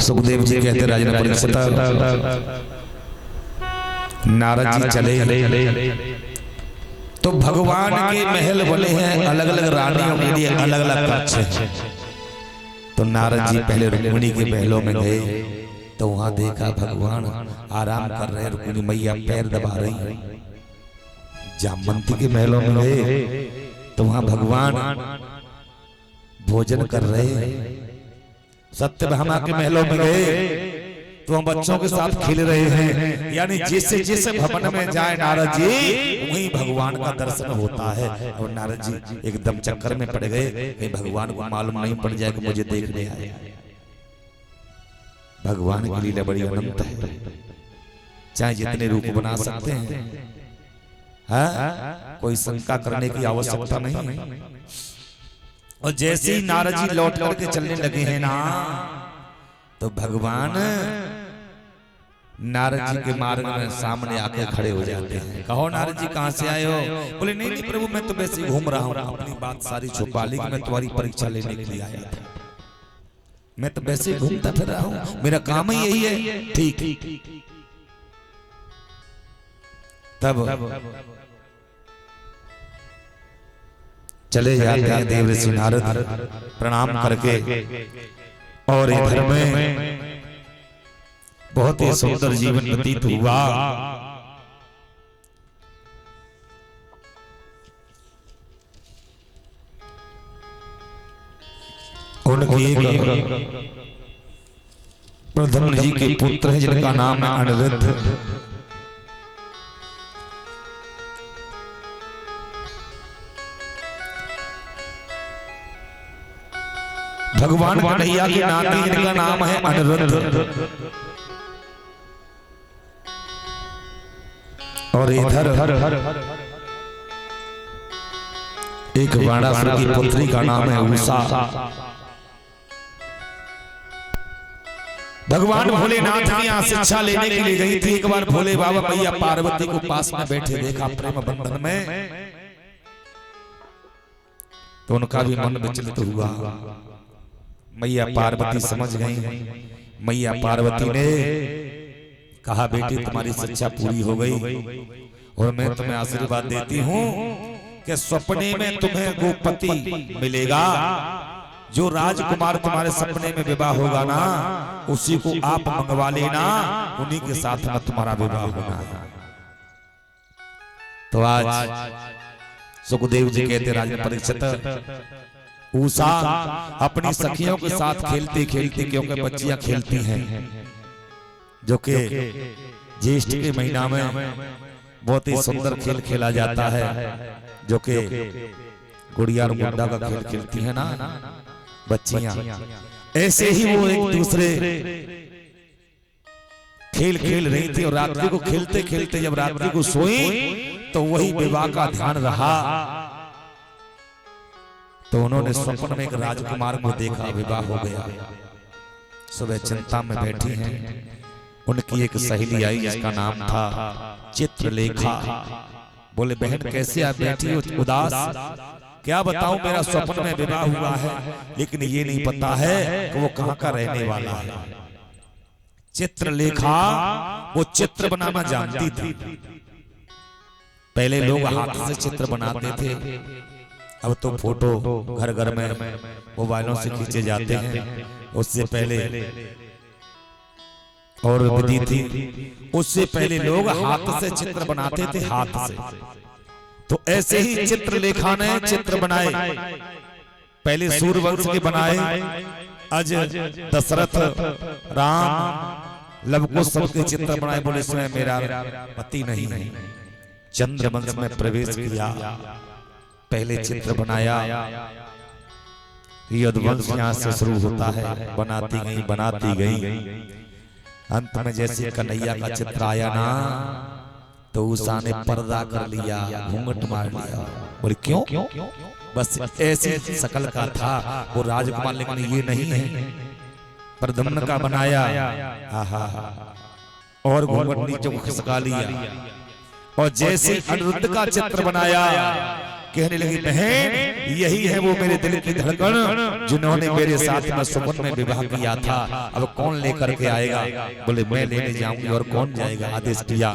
सुखदेव जी कहते राजन परीक्षित, नारद जी चले तो भगवान के महल बने हैं, अलग अलग रानियों के लिए अलग अलग कक्ष हैं। तो नारद जी पहले रुक्मिणी के महलों में गए तो वहां देखा भगवान आराम कर रहे, रुक्मिणी मैया पैर दबा रही। जामवंती के महलों में गए तो वहां भगवान भोजन कर रहे। सत्यभामा के महलों में गए तो हम बच्चों के साथ खेल रहे हैं। यानी जिस जिस भवन में जाए नारद जी वहीं भगवान का दर्शन होता है। और नारद जी एकदम चक्कर में पड़ गए, कहीं भगवान को मालूम नहीं पड़ जाए कि मुझे देखने आए। भगवान की लीला बड़ी अनंत है, चाहे जितने रूप बना सकते हैं, हाँ? कोई शंका करने की आवश्यकता नहीं। और जैसे ही नारद जी लौट करके चलने लगे हैं ना, तो भगवान नारद जी के मार्ग में सामने आके खड़े हो जाते हैं। कहो नारद जी कहां से आए हो? बोले नहीं नहीं प्रभु, मैं तो वैसे ही घूम रहा हूँ। अपनी बात सारी छुपा ली कि मैं तुम्हारी परीक्षा लेने के लिए आया था। मैं तो वैसे ही घूमता फिर रहा हूँ, मेरा काम ही यही है। ठीक तब चले जाते हैं देव ऋषि नारद, प्रणाम करके। और इधर में बहुत ही सुंदर जीवन व्यतीत हुआ। उनके प्रद्युम्न जी के पुत्र हैं जिनका नाम है अनिरुद्ध। भगवान कन्हैया के नाती जिनका नाम है अनिरुद्ध। और इधर एक बाणासुर की पुत्री का नाम है उषा। भगवान भोलेनाथ की यहाँ शिक्षा लेने के लिए गई थी। एक बार भोले बाबा मैया पार्वती को पास में बैठे देखा प्रेम बंधन में, तो उनका भी मन विचलित हुआ। मैया पार्वती समझ गई। मैया पार्वती ने कहा बेटी तुम्हारी शिक्षा पूरी हो गई और मैं तुम्हें आशीर्वाद देती हूँ कि सपने में तुम्हें गोपति मिलेगा। जो राजकुमार तुम्हारे सपने में विवाह होगा ना, उसी को आप मंगवा लेना, उन्हीं के साथ में तुम्हारा विवाह होगा। तो आज सुखदेव जी कहते राजन परीक्षित, उषा अपनी सखियों के साथ खेलती खेलती, क्योंकि बच्चियां खेलती हैं, जो कि ज्येष्ठ के महीना में बहुत ही सुंदर खेल खेला जाता है, जो कि गुड़िया और गुड्डा का खेल खेलती है ना बच्चियां। ऐसे ही वो एक दूसरे खेल खेल रही थी। और रात्रि को खेलते खेलते जब रात्रि को सोई तो वही विवाह का ध्यान रहा। तो उन्होंने स्वप्न में एक राजकुमार को देखा, विवाह हो गया। सुबह चिंता में बैठी हैं। उनकी एक सहेली आई जिसका नाम था चित्रलेखा। बोले बहन कैसे आप बैठी हो उदास? क्या बताऊं, मेरा स्वप्न में विवाह हुआ है, लेकिन ये नहीं पता है कि वो कहाँ का रहने वाला है। चित्रलेखा वो चित्र बनाना जानती थी। पहले लोग हाथ से चित्र बनाते थे, अब तो फोटो घर घर में मोबाइलों से खींचे जाते हैं। उससे पहले और विधि थी, उससे पहले लोग हाथ से चित्र बनाते थे, हाथ से। तो ऐसे ही चित्रलेखा ने चित्र बनाए। पहले सूर्यवंश के बनाए, अज दशरथ राम लव कुश सबके चित्र बनाए। बोले इसमें मेरा पति नहीं है। चंद्रवंश में प्रवेश किया, पहले चित्र बनाया। यदुवंश यहाँ से शुरू होता है, बनाती गई। अंत में जैसे कन्हैया का चित्र आया ना, तो उषा ने पर्दा कर लिया, घूंघट मार लिया। बोले क्यों? बस ऐसी शकल का था वो राजकुमार, लेकिन ये नहीं है। प्रद्युम्न का बनाया, आहा, और घूंघट नीचे को खिसका लिया। और जैसे अनिरुद्ध का चित्र बनाया कहने लगी बहन यही है वो मेरे दिल की धड़कन जिन्होंने मेरे साथ में सुमन में विवाह किया था, अब कौन लेकर के आएगा? बोले मैं लेने जाऊंगी। और कौन जाएगा? आदेश किया।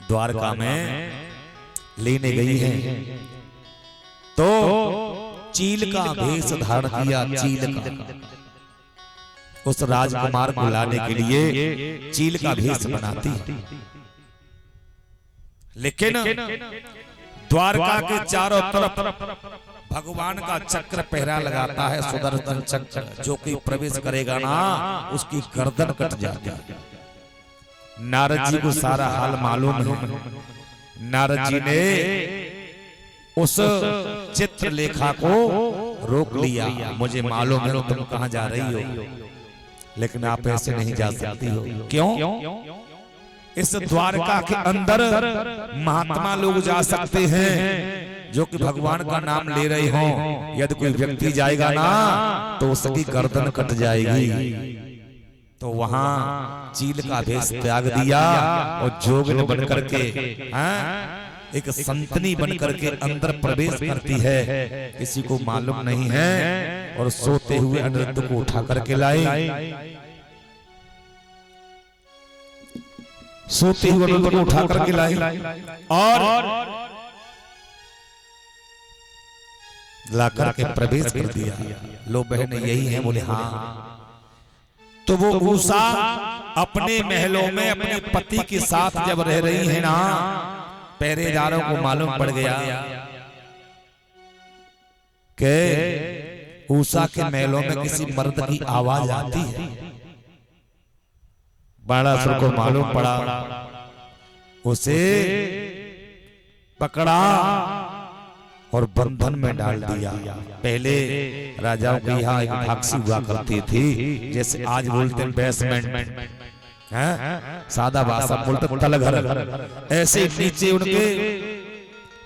द्वारका में लेने गई है तो चील का भेष धारण किया। चील का उस राजकुमार को लाने के लिए चील का भेष बनाती, लेकिन द्वारका के चारों तरफ भगवान का चक्र पहरा लगाता है, सुदर्शन चक्र। जो कि प्रवेश करेगा ना उसकी गर्दन कट जाती है। नारद जी को सारा हाल मालूम है। नारद जी ने उस चित्रलेखा को रोक लिया। मुझे मालूम है तुम कहां जा रही हो, लेकिन आप ऐसे नहीं जा सकती हो। क्यों? इस द्वारका के अंदर महात्मा लोग जा सकते हैं जो कि भगवान का नाम ले रहे हों। यदि कोई व्यक्ति जाएगा ना तो उसकी गर्दन कट जाएगी। तो वहां चील का भेष त्याग दिया और जोगिन बनकर के एक संतनी बनकर के अंदर प्रवेश करती है। किसी को मालूम नहीं है। और सोते हुए अनिरुद्ध को उठा करके लाई। सोते हुए अनिरुद्ध को उठा करके लाई और ला करके प्रवेश कर दिया। लो बहन यही है? बोले हाँ। तो वो उषा अपने महलों में अपने पति के साथ जब रह रही है ना, पहरेदारों को मालूम पड़ गया कि उषा के महलों में किसी मर्द की आवाज आती है। बाणासुर को मालूम पड़ा, उसे पकड़ा और बंधन में डाल दिया। पहले राजाओं के यहाँ एक भाक्षी हुआ करती थी, जैसे आज बोलते हैं बेसमेंट, सादा भाषा बोलते तलघर। ऐसे नीचे उनके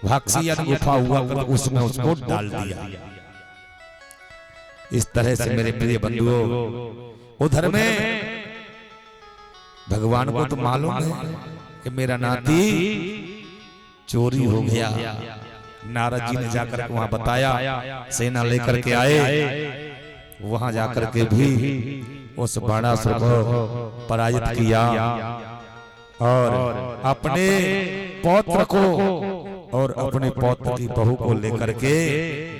भाक्षी या गुफा हुआ कर उसमें उसको डाल दिया। इस तरह से मेरे प्रिय बंधुओं, उधर में भगवान को तो मालूम है कि मेरा नाती चोरी हो गया। नारद जी ने जाकर वहां बताया, सेना लेकर के आए। वहां जाकर के भी उस बाणासुर को पराजित किया और अपने पौत्र को और अपने पौत्र की बहू को लेकर के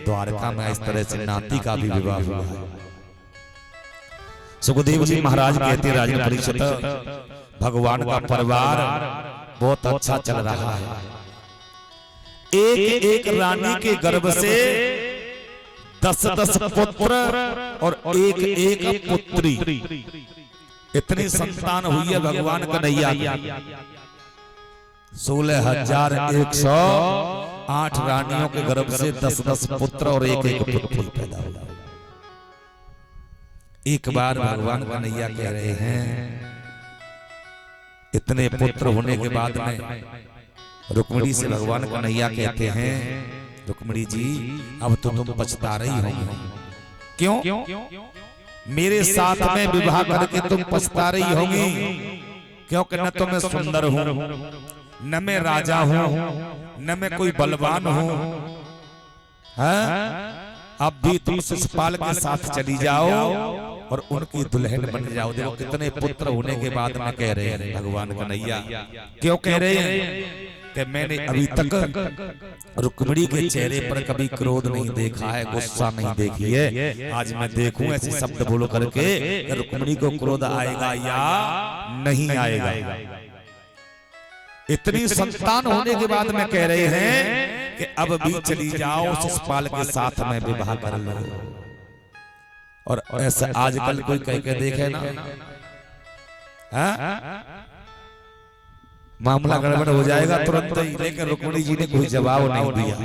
द्वारका में इस तरह से नाती का भी विवाह हुआ है। सुखदेव जी महाराज कहते हैं, राजन परीक्षित, भगवान का परिवार बहुत अच्छा चल रहा है। एक एक रानी के गर्भ से 10-10 पुत्र और एक एक पुत्री, इतनी संतान हुई है भगवान कन्हैया की। 16,108 रानियों के गर्भ से 10-10 पुत्र और एक एक पुत्री पैदा हुआ। एक बार भगवान कन्हैया कह रहे हैं, इतने पुत्र होने के बाद में रुक्मिणी से भगवान कन्हैया कहते हैं, रुक्मिणी जी अब तो तुम पछता रही होगी। क्यों? मेरे साथ में विवाह करके तुम पछता रही होगी, क्योंकि न तो मैं सुंदर हूं, न मैं राजा हूं, न मैं कोई बलवान हूं। अब भी तुम शिशुपाल के साथ चली जाओ और उनकी दुल्हन बन जाओ। देखो कितने पुत्र होने के बाद में कह रहे हैं भगवान कन्हैया। क्यों कह रहे हैं कि मैंने अभी तक रुक्मिणी के चेहरे पर कभी क्रोध नहीं देखा है, गुस्सा नहीं देखी है। आज मैं देखूं ऐसे शब्द बोल करके रुक्मिणी को क्रोध आएगा या नहीं आएगा। इतनी संतान होने के बाद में कह रहे हैं कि अब भी चली जाओ, शिशुपाल के साथ में विवाह कर लो। और ऐसा आजकल कोई कह के देखे ना, मामला गड़बड़ हो जाएगा तुरंत ही। लेकिन रुक्मिणी जी ने कोई जवाब नहीं दिया,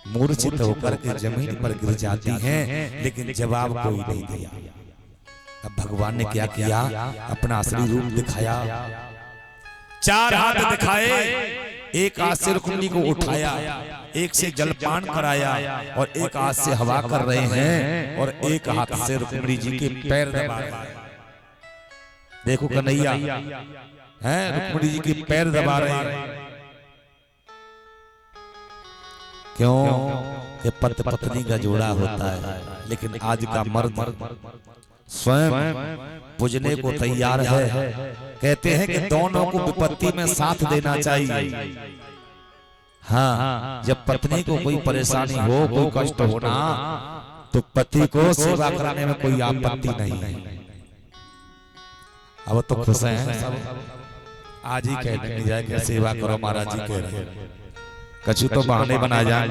मूर्छित होकर के जमीन पर गिर जाती हैं, लेकिन जवाब कोई नहीं दिया। अब भगवान ने क्या किया, अपना असली रूप दिखाया। 4 हाथ दिखाए, एक हाथ से रुक्मिणी को उठाया, एक से जलपान कराया और एक हाथ से हवा कर रहे हैं और एक हाथ से रुक्मिणी जी के पैर दबा रहे हैं। देखो कन्हैया हैं, रुक्मिणी जी के पैर दबा रहे हैं। क्यों कि पति पत्नी का जोड़ा होता है, लेकिन आज का मर्द स्वयं पूजने को तैयार है। कहते हैं कि दोनों को विपत्ति में साथ देना चाहिए। हाँ, जब पत्नी को कोई परेशानी हो, कोई कष्ट हो ना, तो पति को सेवा करने में कोई आपत्ति नहीं। अब तो खुश हैं सब, आज ही कहने जाए कि सेवा करो, महाराज जी कह रहे, कछु तो बहाने बना जाए।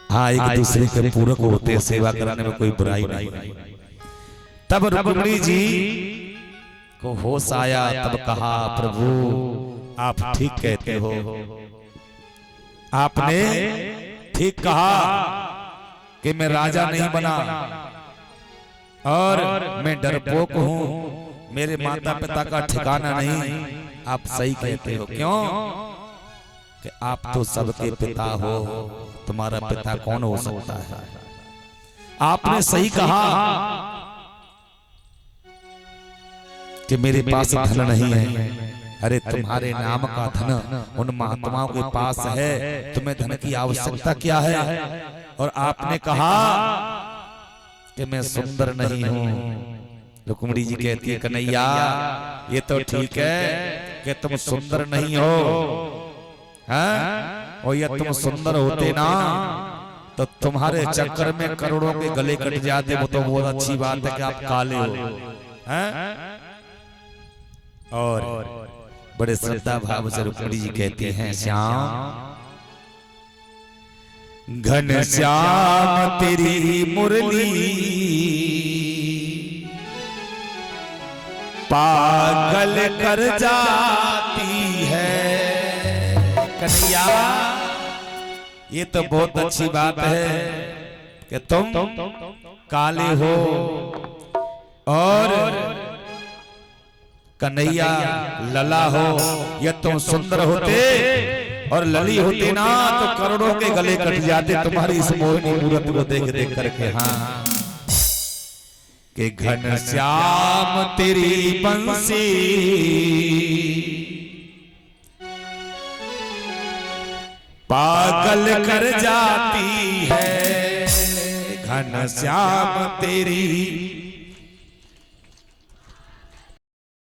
हाँ, एक दूसरे के पूरक होते, सेवा कराने में कोई बुराई नहीं। तब रुक्मिणी जी को होश आया, तब कहा प्रभु आप ठीक कहते हो, आपने ठीक कहा कि मैं राजा नहीं बना और मैं डरपोक हूँ, मेरे माता पिता का ठिकाना नहीं। आप सही कहते हो। क्यों कि आप तो सबके पिता हो, तुम्हारा पिता कौन हो सकता है। आपने सही कहा कि मेरे पास धन नहीं है। अरे तुम्हारे नाम का धन उन महात्माओं के पास है, तुम्हें धन की आवश्यकता क्या है। और आपने कहा कि मैं सुंदर नहीं हूं। रुक्मिणी जी कहती है कन्हैया ये तो ठीक है कि तुम सुंदर नहीं हो, हैं? और ये तुम सुंदर होते ना तो तुम्हारे चक्कर में करोड़ों के गले कट जाते। वो तो बहुत अच्छी बात है कि आप काले हो, हैं? और बड़े श्रद्धा भाव से रुक्मिणी जी कहती हैं श्याम घन श्याम तेरी मुरली पागल कर जाती है। कन्हैया ये तो बहुत अच्छी बात है कि तुम काले हो और कन्हैया लला हो। ये तुम सुंदर होते और लली होते ना तो करोड़ों के गले कट जाते तुम्हारी इस मोहिनी मूरत को देख देख करके। हाँ कि घन श्याम तेरी बंसी पागल कर जाती है। घन श्याम तेरी